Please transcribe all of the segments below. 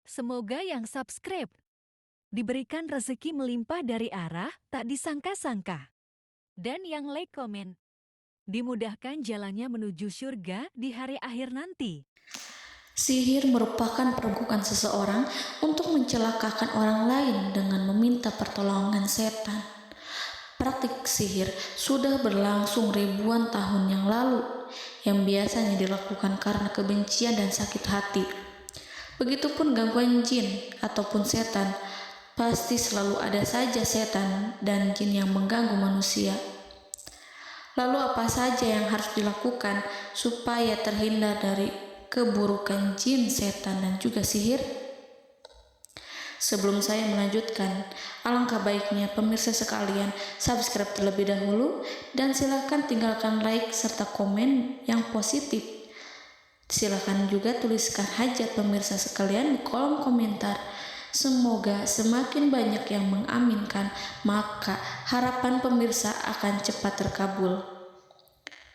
Semoga yang subscribe diberikan rezeki melimpah dari arah tak disangka-sangka. Dan yang like komen, dimudahkan jalannya menuju surga di hari akhir nanti. Sihir merupakan perbuatan seseorang untuk mencelakakan orang lain dengan meminta pertolongan setan. Praktik sihir sudah berlangsung ribuan tahun yang lalu, yang biasanya dilakukan karena kebencian dan sakit hati. Begitupun gangguan jin ataupun setan, pasti selalu ada saja setan dan jin yang mengganggu manusia. Lalu apa saja yang harus dilakukan supaya terhindar dari keburukan jin, setan, dan juga sihir? Sebelum saya melanjutkan, alangkah baiknya pemirsa sekalian subscribe terlebih dahulu dan silakan tinggalkan like serta komen yang positif. Silakan juga tuliskan hajat pemirsa sekalian di kolom komentar. Semoga semakin banyak yang mengaminkan, maka harapan pemirsa akan cepat terkabul.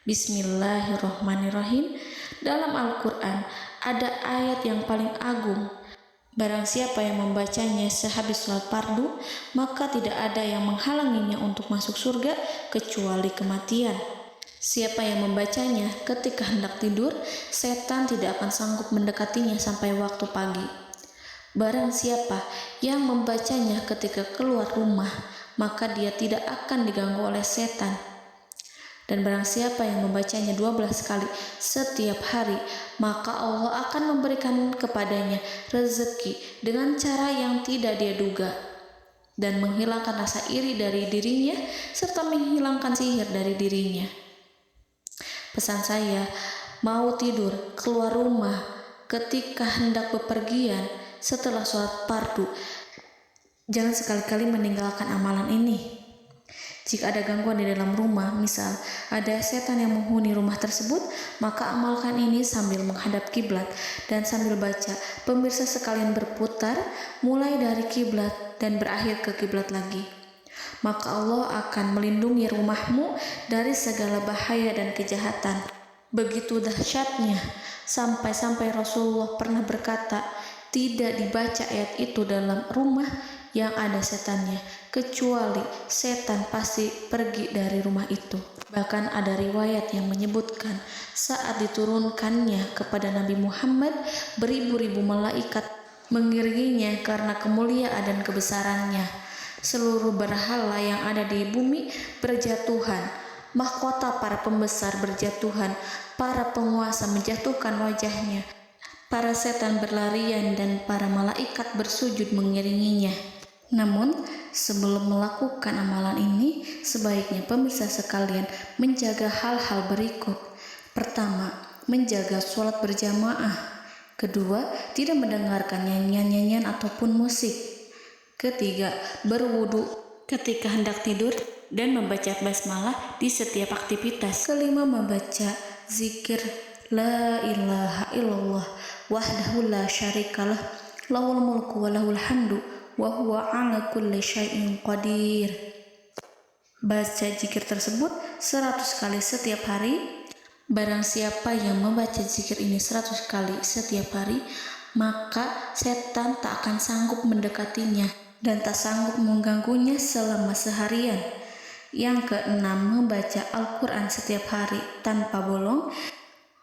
Bismillahirrohmanirrohim. Dalam Al-Quran ada ayat yang paling agung. Barang siapa yang membacanya sehabis sholat fardu, maka tidak ada yang menghalanginya untuk masuk surga kecuali kematian. Siapa yang membacanya ketika hendak tidur, setan tidak akan sanggup mendekatinya sampai waktu pagi. Barang siapa yang membacanya ketika keluar rumah, maka dia tidak akan diganggu oleh setan. Dan barang siapa yang membacanya 12 kali setiap hari, maka Allah akan memberikan kepadanya rezeki dengan cara yang tidak dia duga, dan menghilangkan rasa iri dari dirinya, serta menghilangkan sihir dari dirinya. Pesan saya, mau tidur, keluar rumah, ketika hendak bepergian, setelah sholat fardu, jangan sekali-kali meninggalkan amalan ini. Jika ada gangguan di dalam rumah, misal ada setan yang menghuni rumah tersebut, maka amalkan ini sambil menghadap kiblat dan sambil baca. Pemirsa sekalian berputar mulai dari kiblat dan berakhir ke kiblat lagi. Maka Allah akan melindungi rumahmu dari segala bahaya dan kejahatan. Begitu dahsyatnya, sampai-sampai Rasulullah pernah berkata, tidak dibaca ayat itu dalam rumah yang ada setannya, kecuali setan pasti pergi dari rumah itu. Bahkan ada riwayat yang menyebutkan saat diturunkannya kepada Nabi Muhammad, beribu-ribu malaikat mengiringinya karena kemuliaan dan kebesarannya. Seluruh berhala yang ada di bumi berjatuhan, mahkota para pembesar berjatuhan, para penguasa menjatuhkan wajahnya, para setan berlarian dan para malaikat bersujud mengiringinya. Namun, sebelum melakukan amalan ini, sebaiknya pemirsa sekalian menjaga hal-hal berikut. Pertama, menjaga sholat berjamaah. Kedua, tidak mendengarkan nyanyian-nyanyian ataupun musik. Ketiga, berwudu ketika hendak tidur dan membaca basmalah di setiap aktivitas. Kelima, membaca zikir la ilaha illallah wahdahu la syarikalah lahul mulku wa lahul hamdu wa huwa ala kulli syai'in qadir. Baca zikir tersebut 100 kali setiap hari. Barang siapa yang membaca zikir ini 100 kali setiap hari, maka setan tak akan sanggup mendekatinya dan tak sanggup mengganggunya selama seharian. Yang keenam, membaca Al-Quran setiap hari tanpa bolong.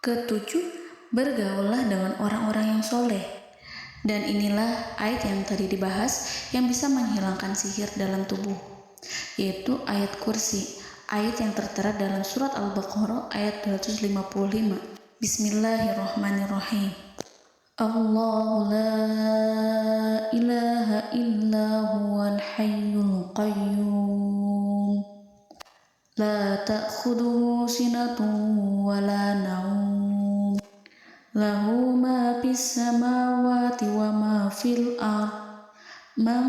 Ketujuh, bergaullah dengan orang-orang yang soleh. Dan inilah ayat yang tadi dibahas yang bisa menghilangkan sihir dalam tubuh, yaitu ayat kursi, ayat yang tertera dalam surat Al-Baqarah ayat 255. Bismillahirrahmanirrahim. Allahu la ilaha illa huwal hayyul qayyum la ta'khudhuhu sinatun wa la naum lahu ma fis samawati wa ma fil ard man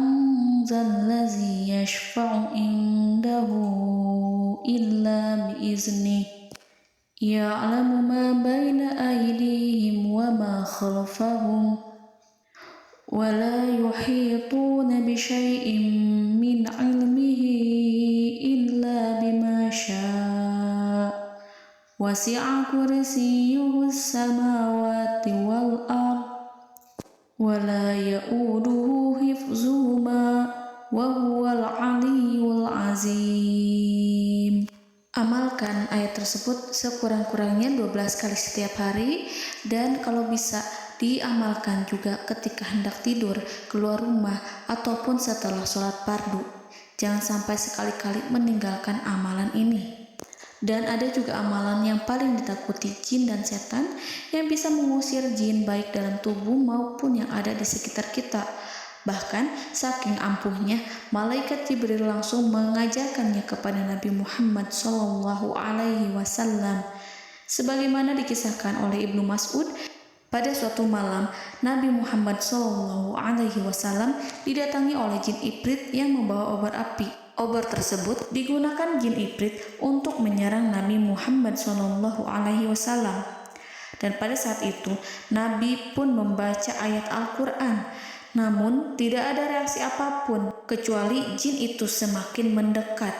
zallazi yashfa'u indahu illa biiznih ya'lamu ma baina aydihim wa ma khalfahum wa la yuhituna bi syai'in min 'ilmihi illa bima syaa' wasi'a kursiyyuhu as-samawati wal ard wa ولا يؤوده حفظهما وهو العلي العظيم. Amalkan ayat tersebut sekurang-kurangnya 12 kali setiap hari, dan kalau bisa diamalkan juga ketika hendak tidur, keluar rumah, ataupun setelah sholat fardu. Jangan sampai sekali-kali meninggalkan amalan ini. Dan ada juga amalan yang paling ditakuti jin dan setan, yang bisa mengusir jin baik dalam tubuh maupun yang ada di sekitar kita. Bahkan saking ampuhnya, malaikat Jibril langsung mengajarkannya kepada Nabi Muhammad SAW. Sebagaimana dikisahkan oleh Ibnu Mas'ud, pada suatu malam Nabi Muhammad SAW didatangi oleh jin Ifrit yang membawa obor api. Obor tersebut digunakan jin Ifrit untuk menyerang Nabi Muhammad SAW. Dan pada saat itu Nabi pun membaca ayat Al-Quran. Namun tidak ada reaksi apapun kecuali jin itu semakin mendekat,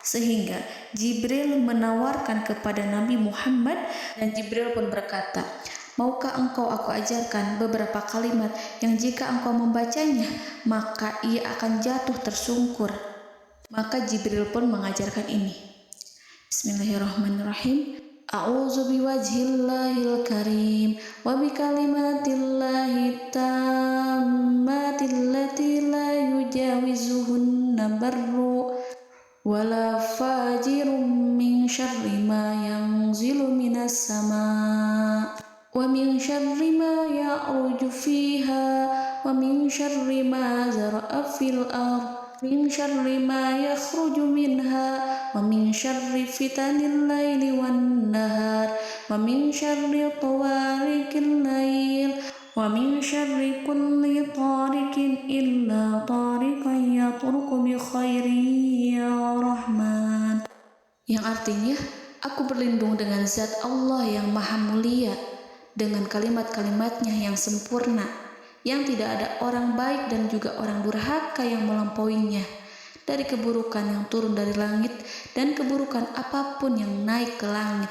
sehingga Jibril menawarkan kepada Nabi Muhammad, dan Jibril pun berkata, "Maukah engkau aku ajarkan beberapa kalimat yang jika engkau membacanya maka ia akan jatuh tersungkur?" Maka Jibril pun mengajarkan ini. Bismillahirrahmanirrahim. A'udzu biwajhillahil karim wa bikalimatillahi tammati allati la yujawizuhunna barru wala fajirun min syarri ma yanzilu minas sama wa min syarri ma ya'ruju fiha wa min syarri ma zara'a fil ardh min syarri ma yakhruju minha wa min syarri fitanil laili wan nahar wa min syarri tawarikil lail wa min syarri kulli tarikin illa tarikan yatruku bi khairi ya Rahman. Yang artinya, aku berlindung dengan zat Allah yang maha mulia, dengan kalimat-kalimatnya yang sempurna, yang tidak ada orang baik dan juga orang durhaka yang melampauinya, dari keburukan yang turun dari langit dan keburukan apapun yang naik ke langit,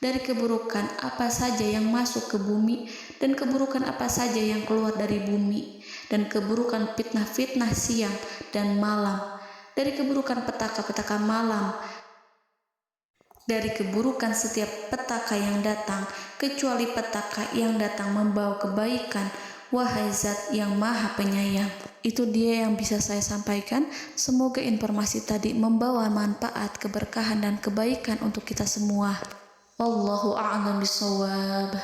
dari keburukan apa saja yang masuk ke bumi dan keburukan apa saja yang keluar dari bumi, dan keburukan fitnah-fitnah siang dan malam, dari keburukan petaka-petaka malam, dari keburukan setiap petaka yang datang, kecuali petaka yang datang membawa kebaikan. Wahai Zat yang Maha Penyayang. Itu dia yang bisa saya sampaikan. Semoga informasi tadi membawa manfaat, keberkahan, dan kebaikan untuk kita semua. Wallahu a'lam bishawab.